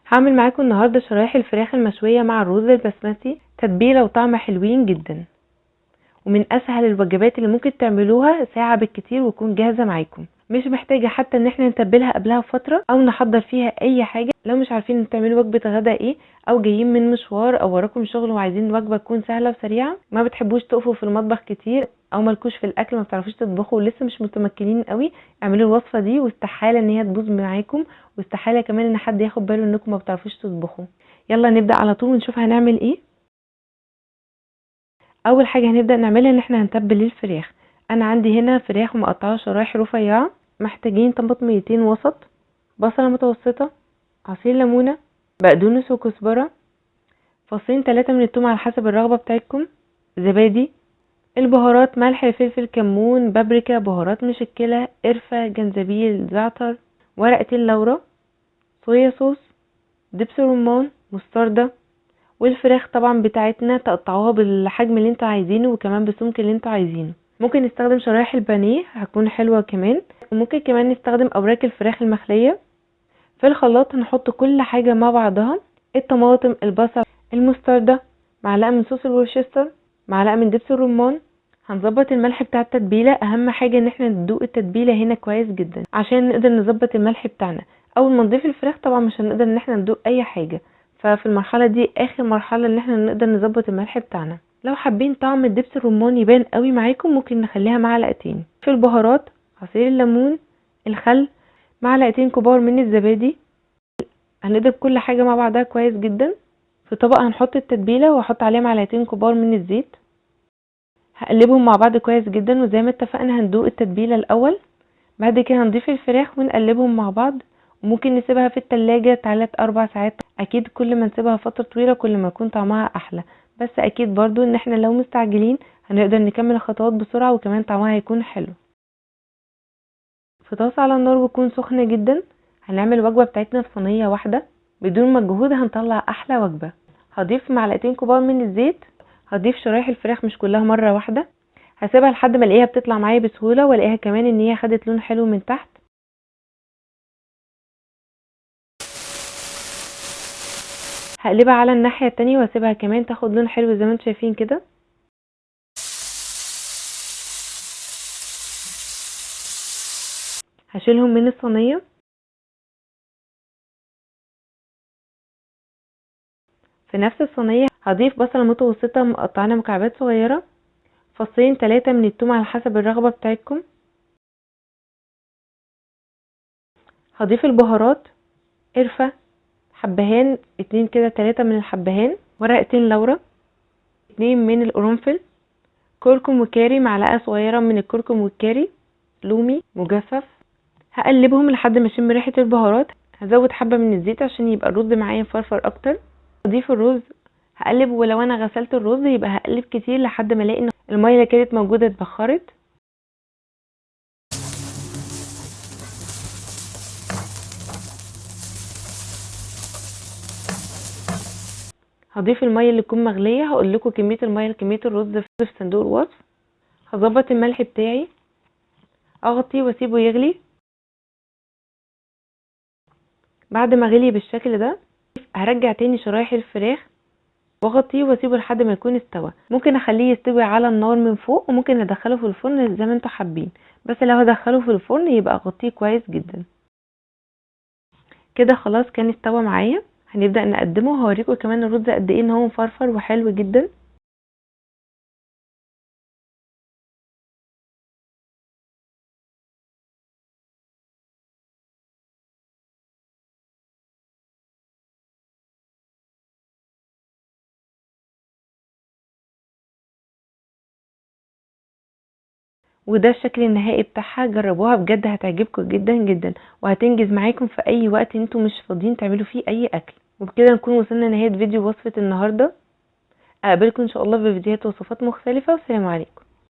هعمل معاكم النهارده شرايح الفراخ المشويه مع الرز البسمتي، تتبيله وطعم حلوين جدا، ومن اسهل الوجبات اللي ممكن تعملوها ساعه بالكتير وتكون جاهزه معاكم. مش محتاجه حتى ان احنا نتبلها قبلها بفتره او نحضر فيها اي حاجه. لو مش عارفين تعملوا وجبه غدا ايه، او جايين من مشوار او وراكم شغل وعايزين وجبه تكون سهله وسريعه، ما بتحبوش تقفوا في المطبخ كتير او مالكوش في الاكل، ما بتعرفوش تطبخوا ولسه مش متمكنين قوي، اعملوا الوصفه دي واستحاله ان هي تبوظ معاكم، واستحاله كمان ان حد ياخد باله انكم ما بتعرفوش تطبخوا. يلا نبدا على طول ونشوف هنعمل ايه. اول حاجه هنبدا نعملها ان احنا هنتبل الفراخ. انا عندي هنا فراخ مقطعه شرايح رفيعه، محتاجين طماطميتين وسط، بصله متوسطه، عصير ليمونه، بقدونس وكزبره، فصين 3 من الثوم على حسب الرغبه بتاعتكم، زبادي، البهارات ملح فلفل كمون بابريكا، بهارات مشكله، قرفه، جنزبيل، زعتر، ورقتين لورا، صويا صوص، دبس رمان، مستردة، والفراخ طبعا بتاعتنا تقطعوها بالحجم اللي انتوا عايزينه وكمان بالسمك اللي انتوا عايزينه. ممكن نستخدم شرايح البانيه هتكون حلوه كمان، وممكن كمان نستخدم اوراق الفراخ المخليه. في الخلاط هنحط كل حاجه مع بعضها، الطماطم، البصل، المستردة، معلقه من صوص الورشستر، معلقه من دبس الرمان. هنظبط الملح بتاع التتبيله، اهم حاجه ان احنا ندوق التتبيله هنا كويس جدا عشان نقدر نظبط الملح بتاعنا. اول ما نضيف الفراخ طبعا مش هنقدر ان احنا ندوق اي حاجه، ففي المرحله دي اخر مرحله ان احنا نقدر نظبط الملح بتاعنا. لو حابين طعم الدبس الرمان يبان قوي معاكم ممكن نخليها معلقتين. في البهارات عصير الليمون، الخل، معلقتين كبار من الزبادي. هنضرب كل حاجه مع بعضها كويس جدا. في طبق هنحط التتبيله واحط عليها معلقتين كبار من الزيت، هقلبهم مع بعض كويس جدا، وزي ما اتفقنا هندوق التتبيله الاول، بعد كده هنضيف الفراخ ونقلبهم مع بعض، وممكن نسيبها في التلاجة 3-4 ساعات. اكيد كل ما نسيبها فترة طويلة كل ما يكون طعمها احلى، بس اكيد برضو ان احنا لو مستعجلين هنقدر نكمل الخطوات بسرعة وكمان طعمها هيكون حلو. في طاسة على النار بتكون سخنة جدا هنعمل الوجبة بتاعتنا في صينية واحدة بدون مجهود، هنطلع احلى وجبة. هضيف معلقتين كبار من الزيت، هضيف شرايح الفراخ مش كلها مرة واحدة، هسيبها لحد ما الاقيها بتطلع معايا بسهولة والاقيها كمان ان هي خدت لون حلو من تحت. هقلبها على الناحية التانية واسيبها كمان تاخد لون حلو زي ما انتم شايفين كده. هشيلهم من الصينية. في نفس الصينية هضيف بصلة متوسطة مقطعينها مكعبات صغيرة، فصين 3 من الثوم على حسب الرغبة بتاعتكم. هضيف البهارات، قرفة، حبهان 2 كده 3 من الحبهان، ورقتين لورا، 2 من القرنفل، كركم وكاري معلقة صغيرة من الكركم والكاري، لومي مجفف. هقلبهم لحد ما اشم ريحة البهارات. هزود حبة من الزيت عشان يبقى الرز معايا مفرفر اكتر. اضيف الرز، هقلب، ولو انا غسلت الرز يبقى هقلب كتير لحد ما الاقي ان الميه اللي كانت موجوده اتبخرت. هضيف الميه اللي تكون مغليه، هقول لكم كميه الميه لكميه الرز في صندوق الوصف. هظبط الملح بتاعي، اغطيه واسيبه يغلي. بعد ما غلي بالشكل ده هرجع تاني شرايح الفراخ واغطيه واسيبه لحد ما يكون استوى. ممكن اخليه يستوي على النار من فوق، وممكن ادخله في الفرن زي ما انتم حابين، بس لو هدخله في الفرن يبقى اغطيه كويس جدا. كده خلاص كان استوى معايا. هنبدأ نقدمه، هوريكم كمان الرز قد ايه ان هو مفرفر وحلو جدا. وده الشكل النهائي بتاعها. جربوها بجد هتعجبكم جدا جدا، وهتنجز معاكم في اي وقت انتوا مش فاضيين تعملوا فيه اي اكل. وبكده نكون وصلنا لنهاية فيديو وصفة النهاردة. اقابلكم ان شاء الله في فيديوهات وصفات مختلفة، والسلام عليكم.